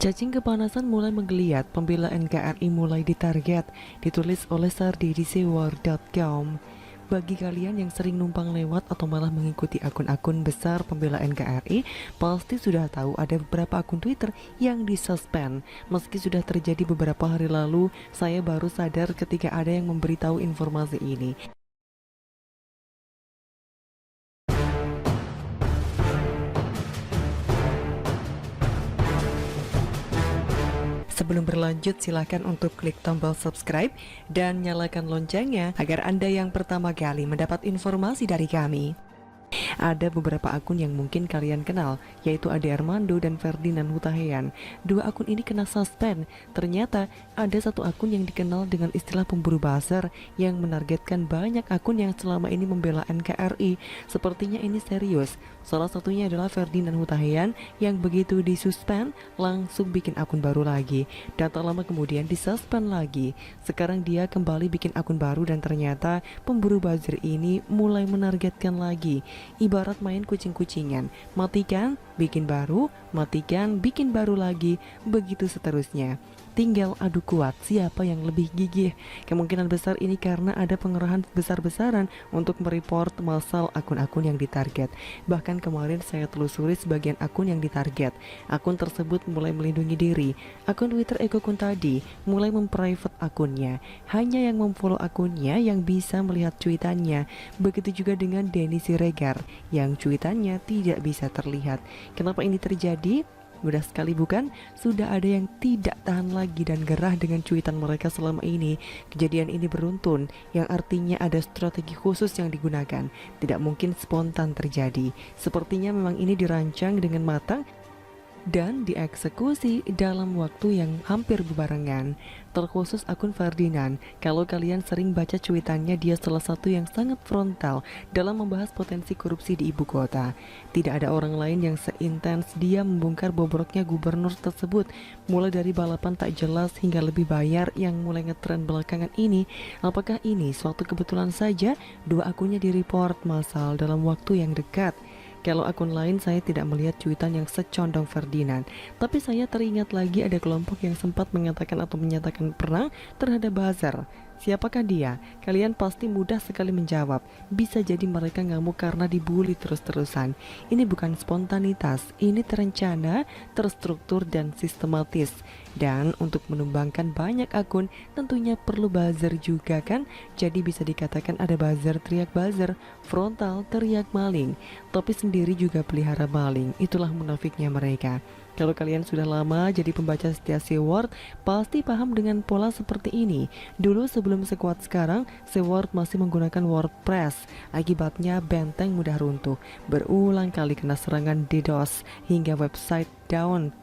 Cacing kepanasan mulai menggeliat, pembela NKRI mulai ditarget, ditulis oleh Sardi di sewar.com. Bagi kalian yang sering numpang lewat atau malah mengikuti akun-akun besar pembela NKRI, pasti sudah tahu ada beberapa akun Twitter yang disuspend. Meski sudah terjadi beberapa hari lalu, saya baru sadar ketika ada yang memberitahu informasi ini. Sebelum berlanjut, silakan untuk klik tombol subscribe dan nyalakan loncengnya agar Anda yang pertama kali mendapat informasi dari kami. Ada beberapa akun yang mungkin kalian kenal, yaitu Ade Armando dan Ferdinand Hutahian. Dua akun ini kena suspend. Ternyata ada satu akun yang dikenal dengan istilah pemburu buzzer yang menargetkan banyak akun yang selama ini membela NKRI. Sepertinya ini serius. Salah satunya adalah Ferdinand Hutahian yang begitu disuspend langsung bikin akun baru lagi, dan tak lama kemudian disuspend lagi. Sekarang dia kembali bikin akun baru dan ternyata pemburu buzzer ini mulai menargetkan lagi. Ibarat main kucing-kucingan, matikan, bikin baru, matikan, bikin baru lagi, begitu seterusnya. Tinggal adu kuat siapa yang lebih gigih. Kemungkinan besar ini karena ada pengerahan besar-besaran untuk mereport massal akun-akun yang ditarget. Bahkan kemarin saya telusuri sebagian akun yang ditarget. Akun tersebut mulai melindungi diri. Akun Twitter Eko Kuntadi mulai memprivate akunnya. Hanya yang memfollow akunnya yang bisa melihat cuitannya. Begitu juga dengan Denny Siregar yang cuitannya tidak bisa terlihat. Kenapa ini terjadi? Mudah sekali bukan? Sudah ada yang tidak tahan lagi dan gerah dengan cuitan mereka selama ini. Kejadian ini beruntun, yang artinya ada strategi khusus yang digunakan. Tidak mungkin spontan terjadi. Sepertinya memang ini dirancang dengan matang dan dieksekusi dalam waktu yang hampir berbarengan. Terkhusus akun Ferdinand, kalau kalian sering baca cuitannya, dia salah satu yang sangat frontal dalam membahas potensi korupsi di ibu kota. Tidak ada orang lain yang seintens dia membongkar bobroknya gubernur tersebut, mulai dari balapan tak jelas hingga lebih bayar yang mulai ngetren belakangan ini. Apakah ini suatu kebetulan saja dua akunnya direport massal dalam waktu yang dekat? Kalau akun lain saya tidak melihat cuitan yang secondong Ferdinand, tapi saya teringat lagi ada kelompok yang sempat mengatakan atau menyatakan perang terhadap buzzer. Siapakah dia? Kalian pasti mudah sekali menjawab. Bisa jadi mereka ngamuk karena dibully terus-terusan. Ini bukan spontanitas, ini terencana, terstruktur dan sistematis. Dan untuk menumbangkan banyak akun tentunya perlu buzzer juga kan? Jadi bisa dikatakan ada buzzer teriak buzzer, frontal teriak maling. Tapi sendiri juga pelihara maling. Itulah munafiknya mereka. Kalau kalian sudah lama jadi pembaca setia Seward, pasti paham dengan pola seperti ini. Dulu sebelum sekuat sekarang, Seward masih menggunakan WordPress. Akibatnya benteng mudah runtuh, berulang kali kena serangan DDoS, hingga website down,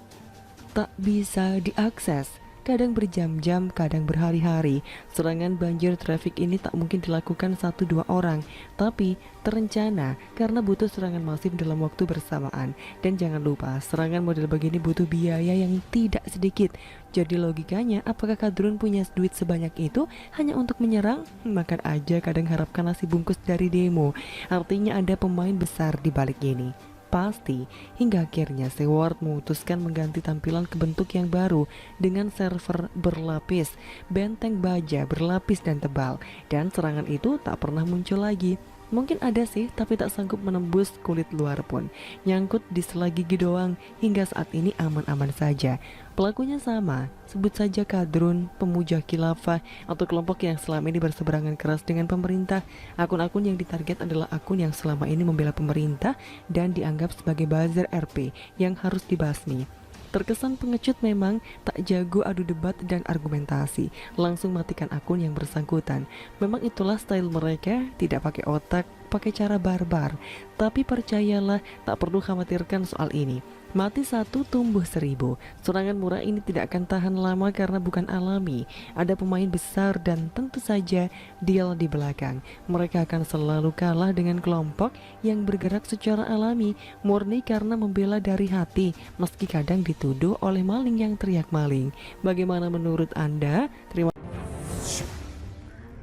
tak bisa diakses. Kadang berjam-jam, kadang berhari-hari. Serangan banjir traffic ini tak mungkin dilakukan 1-2 orang, tapi terencana karena butuh serangan masif dalam waktu bersamaan. Dan jangan lupa, serangan model begini butuh biaya yang tidak sedikit. Jadi logikanya, apakah Kadrun punya duit sebanyak itu hanya untuk menyerang? Makan aja kadang harapkan nasi bungkus dari demo. Artinya ada pemain besar di balik ini. Pasti, hingga akhirnya Seward memutuskan mengganti tampilan ke bentuk yang baru dengan server berlapis, benteng baja berlapis dan tebal, dan serangan itu tak pernah muncul lagi. Mungkin ada sih, tapi tak sanggup menembus kulit luar pun. Nyangkut di sela gigi doang, hingga saat ini aman-aman saja. Pelakunya sama, sebut saja Kadrun, pemuja khilafah, atau kelompok yang selama ini berseberangan keras dengan pemerintah. Akun-akun yang ditarget adalah akun yang selama ini membela pemerintah dan dianggap sebagai buzzer RP yang harus dibasmi. Terkesan pengecut memang, tak jago adu debat dan argumentasi, langsung matikan akun yang bersangkutan. Memang itulah style mereka, tidak pakai otak, pakai cara barbar. Tapi percayalah, tak perlu khawatirkan soal ini. Mati satu, tumbuh 1000. Serangan murah ini tidak akan tahan lama karena bukan alami. Ada pemain besar dan tentu saja deal di belakang. Mereka akan selalu kalah dengan kelompok yang bergerak secara alami, murni karena membela dari hati, meski kadang dituduh oleh maling yang teriak maling. Bagaimana menurut Anda?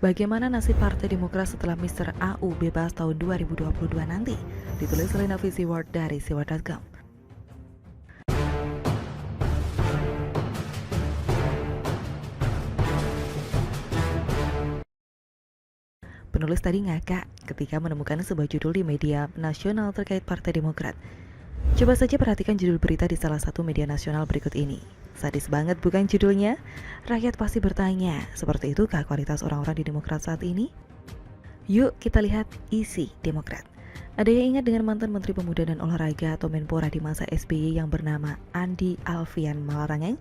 Bagaimana nasib Partai Demokrat setelah Mr. AU bebas tahun 2022 nanti? Ditulis oleh Navisi Ward dari sewar.com. Penulis tadi ngakak ketika menemukan sebuah judul di media nasional terkait Partai Demokrat. Coba saja perhatikan judul berita di salah satu media nasional berikut ini. Sadis banget bukan judulnya? Rakyat pasti bertanya, seperti itukah kualitas orang-orang di Demokrat saat ini? Yuk kita lihat isi Demokrat. Ada yang ingat dengan mantan Menteri Pemuda dan Olahraga atau Menpora di masa SBY yang bernama Andi Alfian Malarangeng?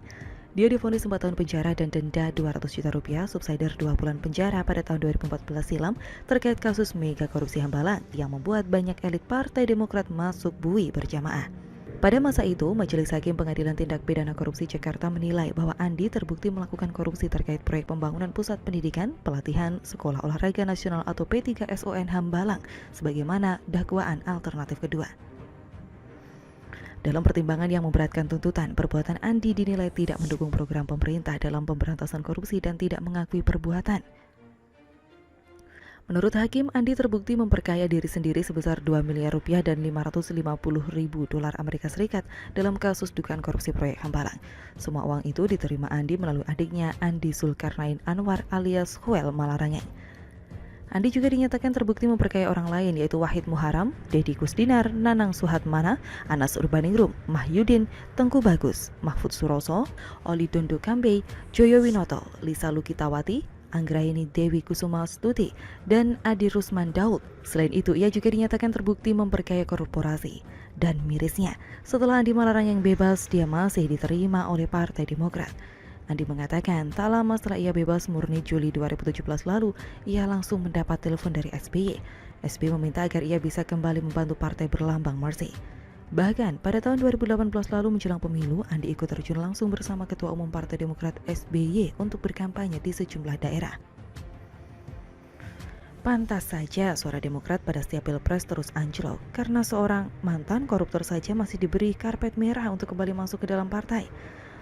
Dia divonis 4 tahun penjara dan denda 200 juta rupiah subsidiar 2 bulan penjara pada tahun 2014 silam terkait kasus mega korupsi Hambalang yang membuat banyak elit Partai Demokrat masuk bui berjamaah. Pada masa itu, Majelis Hakim Pengadilan Tindak Pidana Korupsi Jakarta menilai bahwa Andi terbukti melakukan korupsi terkait proyek pembangunan pusat pendidikan, pelatihan, Sekolah Olahraga Nasional atau P3SON Hambalang sebagaimana dakwaan alternatif kedua. Dalam pertimbangan yang memberatkan tuntutan, perbuatan Andi dinilai tidak mendukung program pemerintah dalam pemberantasan korupsi dan tidak mengakui perbuatan. Menurut hakim, Andi terbukti memperkaya diri sendiri sebesar 2 miliar rupiah dan 550 ribu dolar Amerika Serikat dalam kasus dugaan korupsi proyek Hambalang. Semua uang itu diterima Andi melalui adiknya Andi Zulkarnain Anwar alias Khoel Malarangeng. Andi juga dinyatakan terbukti memperkaya orang lain yaitu Wahid Muharam, Deddy Kusdinar, Nanang Suhatmana, Anas Urbaningrum, Mahyudin, Tengku Bagus, Mahfud Suroso, Oli Dondo Kambe, Joyo Winoto, Lisa Lukitawati, Anggraini Dewi Kusuma Stuti, dan Adi Rusman Daud. Selain itu, ia juga dinyatakan terbukti memperkaya korporasi. Dan mirisnya, setelah Andi Malarangeng bebas, dia masih diterima oleh Partai Demokrat. Andi mengatakan tak lama setelah ia bebas murni Juli 2017 lalu, ia langsung mendapat telepon dari SBY. SBY meminta agar ia bisa kembali membantu partai berlambang Mercy. Bahkan pada tahun 2018 lalu menjelang pemilu, Andi ikut terjun langsung bersama Ketua Umum Partai Demokrat SBY untuk berkampanye di sejumlah daerah. Pantas saja suara Demokrat pada setiap pilpres terus anjlok karena seorang mantan koruptor saja masih diberi karpet merah untuk kembali masuk ke dalam partai.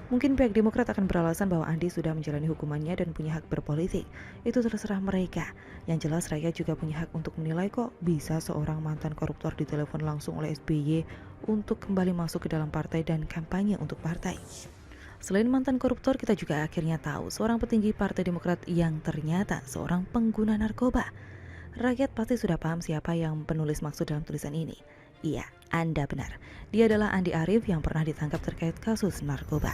Mungkin pihak Demokrat akan beralasan bahwa Andi sudah menjalani hukumannya dan punya hak berpolitik. Itu terserah mereka. Yang jelas rakyat juga punya hak untuk menilai kok bisa seorang mantan koruptor ditelepon langsung oleh SBY untuk kembali masuk ke dalam partai dan kampanye untuk partai. Selain mantan koruptor, kita juga akhirnya tahu seorang petinggi Partai Demokrat yang ternyata seorang pengguna narkoba. Rakyat pasti sudah paham siapa yang penulis maksud dalam tulisan ini. Iya, Anda benar. Dia adalah Andi Arief yang pernah ditangkap terkait kasus narkoba.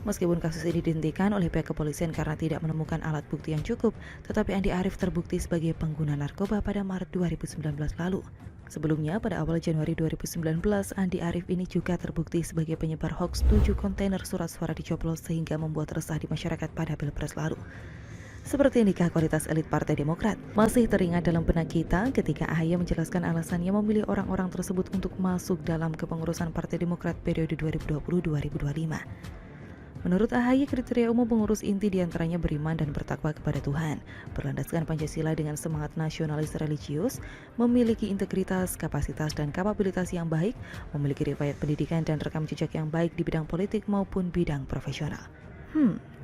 Meskipun kasus ini dihentikan oleh pihak kepolisian karena tidak menemukan alat bukti yang cukup, tetapi Andi Arief terbukti sebagai pengguna narkoba pada Maret 2019 lalu. Sebelumnya, pada awal Januari 2019, Andi Arief ini juga terbukti sebagai penyebar hoaks 7 kontainer surat suara dicoblos sehingga membuat resah di masyarakat pada Pilpres lalu. Seperti inikah kualitas elit Partai Demokrat? Masih teringat dalam benak kita ketika AHY menjelaskan alasannya memilih orang-orang tersebut untuk masuk dalam kepengurusan Partai Demokrat periode 2020-2025. Menurut AHY, kriteria umum pengurus inti diantaranya beriman dan bertakwa kepada Tuhan, berlandaskan Pancasila dengan semangat nasionalis religius, memiliki integritas, kapasitas dan kapabilitas yang baik, memiliki riwayat pendidikan dan rekam jejak yang baik di bidang politik maupun bidang profesional.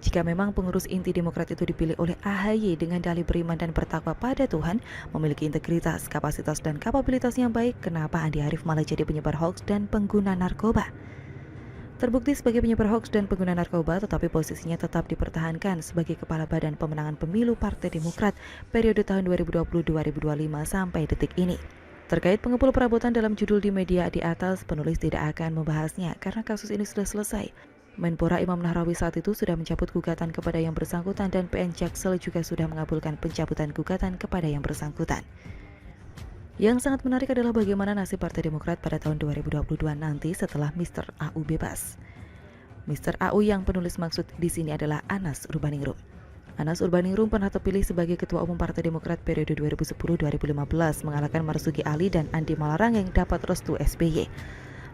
Jika memang pengurus inti Demokrat itu dipilih oleh AHY dengan dalih beriman dan bertakwa pada Tuhan, memiliki integritas, kapasitas dan kapabilitas yang baik, kenapa Andi Arief malah jadi penyebar hoaks dan pengguna narkoba? Terbukti sebagai penyebar hoaks dan pengguna narkoba, tetapi posisinya tetap dipertahankan sebagai Kepala Badan Pemenangan Pemilu Partai Demokrat periode tahun 2020-2025 sampai detik ini. Terkait pengepul perabotan dalam judul di media di atas, penulis tidak akan membahasnya karena kasus ini sudah selesai. Menpora Imam Nahrawi saat itu sudah mencabut gugatan kepada yang bersangkutan dan PN Jaksel juga sudah mengabulkan pencabutan gugatan kepada yang bersangkutan. Yang sangat menarik adalah bagaimana nasib Partai Demokrat pada tahun 2022 nanti setelah Mr. AU bebas. Mr. AU yang penulis maksud di sini adalah Anas Urbaningrum. Anas Urbaningrum pernah terpilih sebagai Ketua Umum Partai Demokrat periode 2010-2015 mengalahkan Marzuki Ali dan Andi Malarangeng dapat restu SBY.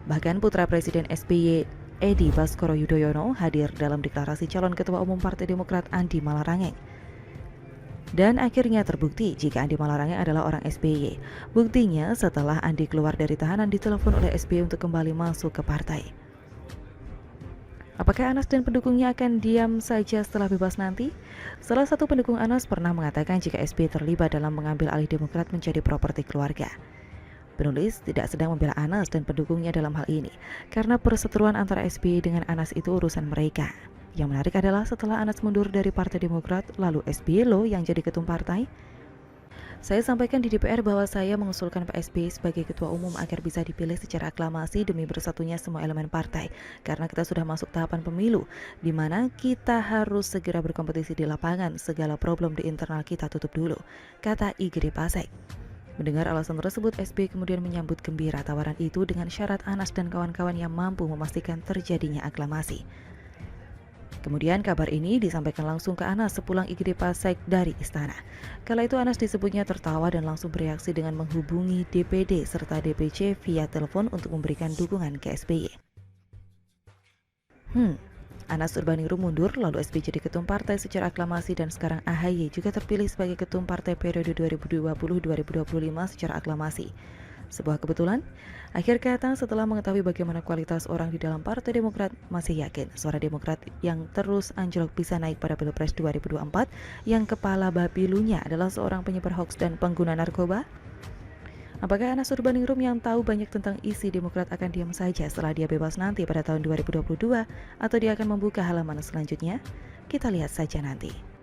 Bahkan putra Presiden SBY Edi Baskoro Yudhoyono hadir dalam deklarasi calon Ketua Umum Partai Demokrat Andi Malarangeng. Dan akhirnya terbukti jika Andi Malarangeng adalah orang SBY. Buktinya setelah Andi keluar dari tahanan ditelepon oleh SBY untuk kembali masuk ke partai. Apakah Anas dan pendukungnya akan diam saja setelah bebas nanti? Salah satu pendukung Anas pernah mengatakan jika SBY terlibat dalam mengambil alih Demokrat menjadi properti keluarga. Penulis tidak sedang membela Anas dan pendukungnya dalam hal ini, karena perseteruan antara SBY dengan Anas itu urusan mereka. Yang menarik adalah setelah Anas mundur dari Partai Demokrat, lalu SBY loh yang jadi ketum partai. Saya sampaikan di DPR bahwa saya mengusulkan Pak SBY sebagai ketua umum agar bisa dipilih secara aklamasi demi bersatunya semua elemen partai. Karena kita sudah masuk tahapan pemilu, di mana kita harus segera berkompetisi di lapangan, segala problem di internal kita tutup dulu, kata IGD Pasek. Mendengar alasan tersebut, SBY kemudian menyambut gembira tawaran itu dengan syarat Anas dan kawan-kawan yang mampu memastikan terjadinya aklamasi. Kemudian kabar ini disampaikan langsung ke Anas sepulang IGD Pasek dari istana. Kala itu Anas disebutnya tertawa dan langsung bereaksi dengan menghubungi DPD serta DPC via telepon untuk memberikan dukungan ke SBY. Anas Urbaningrum mundur, lalu SBY jadi ketum partai secara aklamasi dan sekarang AHY juga terpilih sebagai ketum partai periode 2020-2025 secara aklamasi. Sebuah kebetulan? Akhir kata, setelah mengetahui bagaimana kualitas orang di dalam Partai Demokrat, masih yakin suara Demokrat yang terus anjlok bisa naik pada Pilpres 2024 yang kepala bapilunya adalah seorang penyebar hoaks dan pengguna narkoba? Apakah Anas Urbaningrum yang tahu banyak tentang isi Demokrat akan diam saja setelah dia bebas nanti pada tahun 2022 atau dia akan membuka halaman selanjutnya? Kita lihat saja nanti.